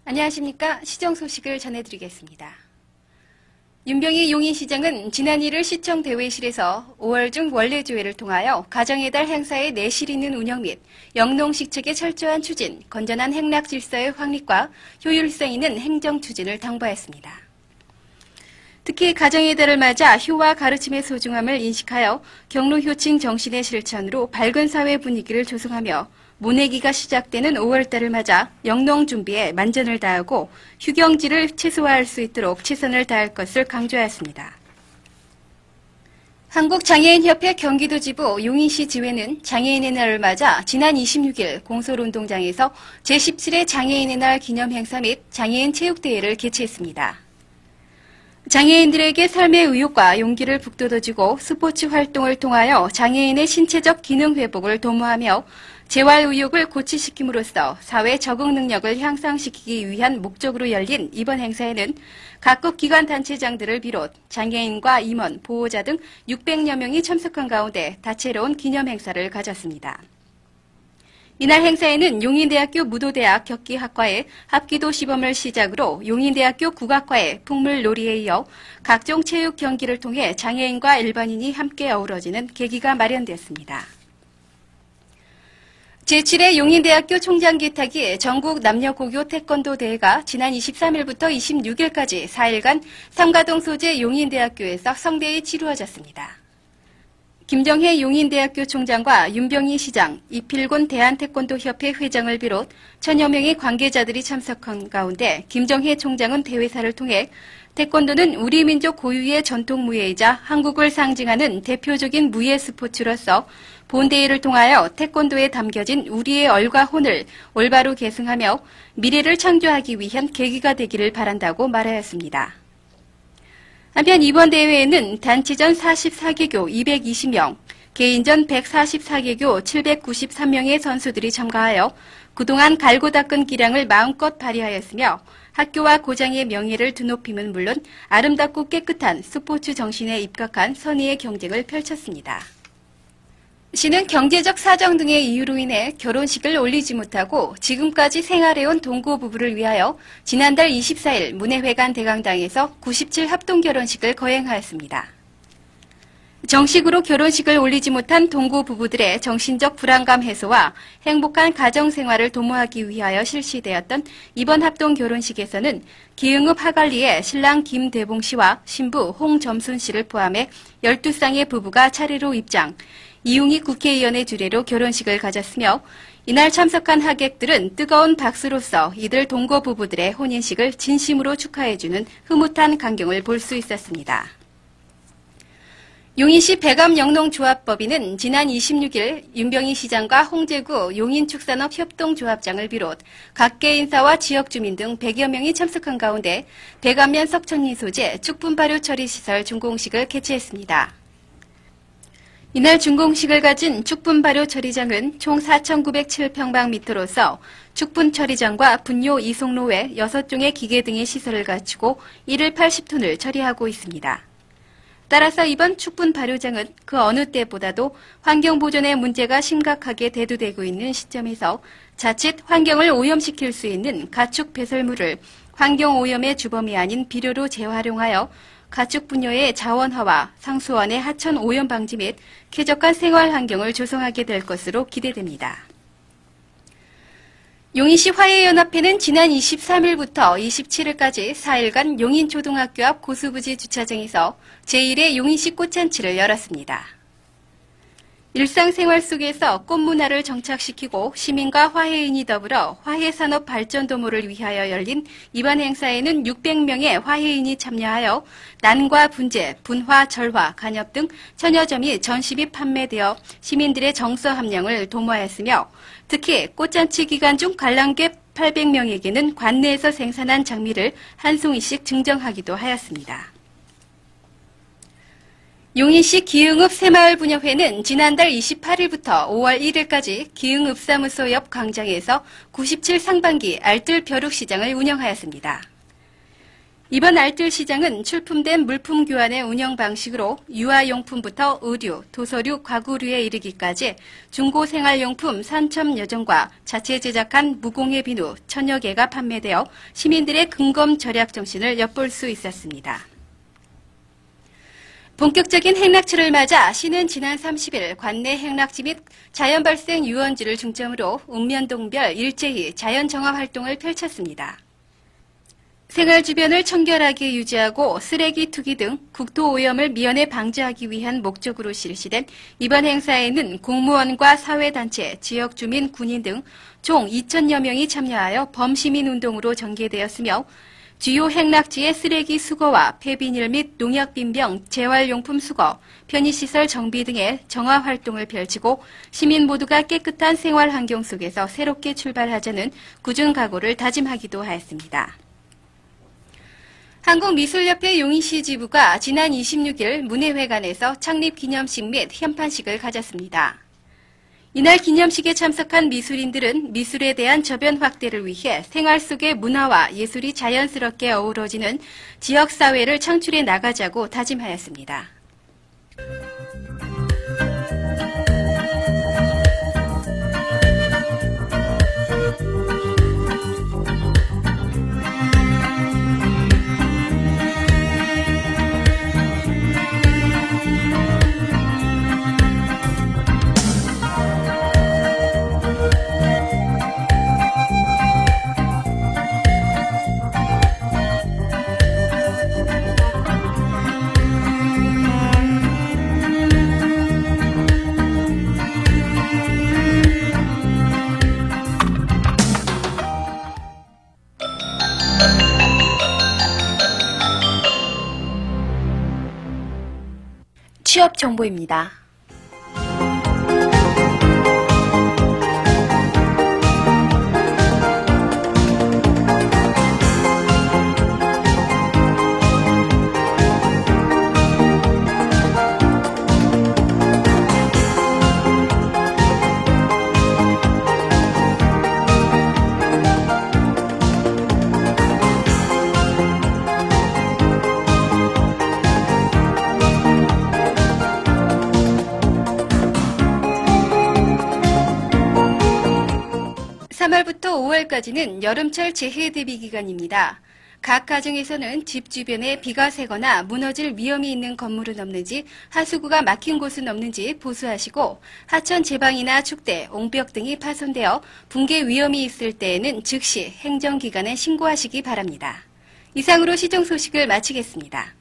안녕하십니까. 시정 소식을 전해드리겠습니다. 윤병희 용인시장은 지난 1일 시청 대회실에서 5월 중 원래조회를 통하여 가정의 달 행사의 내실 있는 운영 및 영농식책의 철저한 추진, 건전한 행락 질서의 확립과 효율성 있는 행정 추진을 당부했습니다. 특히 가정의 달을 맞아 효와 가르침의 소중함을 인식하여 경로효칭 정신의 실천으로 밝은 사회 분위기를 조성하며 모내기가 시작되는 5월달을 맞아 영농 준비에 만전을 다하고 휴경지를 최소화할 수 있도록 최선을 다할 것을 강조하였습니다. 한국장애인협회 경기도지부 용인시 지회는 장애인의 날을 맞아 지난 26일 공설운동장에서 제17회 장애인의 날 기념행사 및 장애인 체육대회를 개최했습니다. 장애인들에게 삶의 의욕과 용기를 북돋아주고 스포츠 활동을 통하여 장애인의 신체적 기능 회복을 도모하며 재활의욕을 고취시킴으로써 사회 적응 능력을 향상시키기 위한 목적으로 열린 이번 행사에는 각국 기관 단체장들을 비롯 장애인과 임원, 보호자 등 600여 명이 참석한 가운데 다채로운 기념 행사를 가졌습니다. 이날 행사에는 용인대학교 무도대학 격기학과의 합기도 시범을 시작으로 용인대학교 국악과의 풍물놀이에 이어 각종 체육 경기를 통해 장애인과 일반인이 함께 어우러지는 계기가 마련되었습니다. 제7회 용인대학교 총장 기탁이 전국 남녀고교 태권도 대회가 지난 23일부터 26일까지 4일간 삼가동 소재 용인대학교에서 성대히 치루어졌습니다. 김정혜 용인대학교 총장과 윤병희 시장, 이필곤 대한태권도협회 회장을 비롯 천여 명의 관계자들이 참석한 가운데 김정혜 총장은 대회사를 통해 태권도는 우리 민족 고유의 전통 무예이자 한국을 상징하는 대표적인 무예 스포츠로서 본대회를 통하여 태권도에 담겨진 우리의 얼과 혼을 올바로 계승하며 미래를 창조하기 위한 계기가 되기를 바란다고 말하였습니다. 한편 이번 대회에는 단체전 44개교 220명, 개인전 144개교 793명의 선수들이 참가하여 그동안 갈고 닦은 기량을 마음껏 발휘하였으며 학교와 고장의 명예를 드높임은 물론 아름답고 깨끗한 스포츠 정신에 입각한 선의의 경쟁을 펼쳤습니다. 시는 경제적 사정 등의 이유로 인해 결혼식을 올리지 못하고 지금까지 생활해온 동고 부부를 위하여 지난달 24일 문해회관 대강당에서 97 합동 결혼식을 거행하였습니다. 정식으로 결혼식을 올리지 못한 동고 부부들의 정신적 불안감 해소와 행복한 가정 생활을 도모하기 위하여 실시되었던 이번 합동 결혼식에서는 기흥읍 하갈리의 신랑 김대봉 씨와 신부 홍점순 씨를 포함해 12쌍의 부부가 차례로 입장, 이웅희 국회의원의 주례로 결혼식을 가졌으며 이날 참석한 하객들은 뜨거운 박수로서 이들 동거 부부들의 혼인식을 진심으로 축하해주는 흐뭇한 광경을 볼 수 있었습니다. 용인시 백암영농조합법인은 지난 26일 윤병희 시장과 홍제구 용인축산업협동조합장을 비롯 각계 인사와 지역주민 등 100여 명이 참석한 가운데 백암면 석천리 소재 축분발효 처리시설 준공식을 개최했습니다. 이날 준공식을 가진 축분발효 처리장은 총 4,907평방미터로서 축분 처리장과 분뇨 이송로 외 6종의 기계 등의 시설을 갖추고 1일 80톤을 처리하고 있습니다. 따라서 이번 축분 발효장은 그 어느 때보다도 환경 보존의 문제가 심각하게 대두되고 있는 시점에서 자칫 환경을 오염시킬 수 있는 가축 배설물을 환경 오염의 주범이 아닌 비료로 재활용하여 가축 분뇨의 자원화와 상수원의 하천 오염 방지 및 쾌적한 생활 환경을 조성하게 될 것으로 기대됩니다. 용인시 화해연합회는 지난 23일부터 27일까지 4일간 용인초등학교 앞 고수부지 주차장에서 제1회 용인시 꽃잔치를 열었습니다. 일상생활 속에서 꽃문화를 정착시키고 시민과 화해인이 더불어 화해산업 발전 도모를 위하여 열린 이번 행사에는 600명의 화해인이 참여하여 난과 분재, 분화, 절화, 간엽 등 천여 점이 전시 및 판매되어 시민들의 정서 함량을 도모하였으며 특히 꽃잔치 기간 중 관람객 800명에게는 관내에서 생산한 장미를 한 송이씩 증정하기도 하였습니다. 용인시 기흥읍 새마을분여회는 지난달 28일부터 5월 1일까지 기흥읍사무소 옆 광장에서 97 상반기 알뜰 벼룩시장을 운영하였습니다. 이번 알뜰 시장은 출품된 물품 교환의 운영 방식으로 유아용품부터 의류, 도서류, 가구류에 이르기까지 중고 생활용품 3,000여 종과 자체 제작한 무공예 비누 1,000여 개가 판매되어 시민들의 근검 절약 정신을 엿볼 수 있었습니다. 본격적인 행락철을 맞아 시는 지난 30일 관내 행락지 및 자연발생 유원지를 중점으로 읍면동별 일제히 자연정화 활동을 펼쳤습니다. 생활 주변을 청결하게 유지하고 쓰레기 투기 등 국토오염을 미연에 방지하기 위한 목적으로 실시된 이번 행사에는 공무원과 사회단체, 지역주민, 군인 등 총 2,000여 명이 참여하여 범시민운동으로 전개되었으며 주요 행락지의 쓰레기 수거와 폐비닐 및 농약빈병, 재활용품 수거, 편의시설 정비 등의 정화 활동을 펼치고 시민 모두가 깨끗한 생활 환경 속에서 새롭게 출발하자는 굳은 각오를 다짐하기도 하였습니다. 한국미술협회 용인시 지부가 지난 26일 문예회관에서 창립기념식 및 현판식을 가졌습니다. 이날 기념식에 참석한 미술인들은 미술에 대한 저변 확대를 위해 생활 속의 문화와 예술이 자연스럽게 어우러지는 지역사회를 창출해 나가자고 다짐하였습니다. 취업 정보입니다. (3월부터 5월까지는) 여름철 재해 대비 기간입니다. 각 가정에서는 집 주변에 비가 새거나 무너질 위험이 있는 건물은 없는지, 하수구가 막힌 곳은 없는지 보수하시고 하천 제방이나 축대, 옹벽 등이 파손되어 붕괴 위험이 있을 때에는 즉시 행정기관에 신고하시기 바랍니다. 이상으로 시정 소식을 마치겠습니다.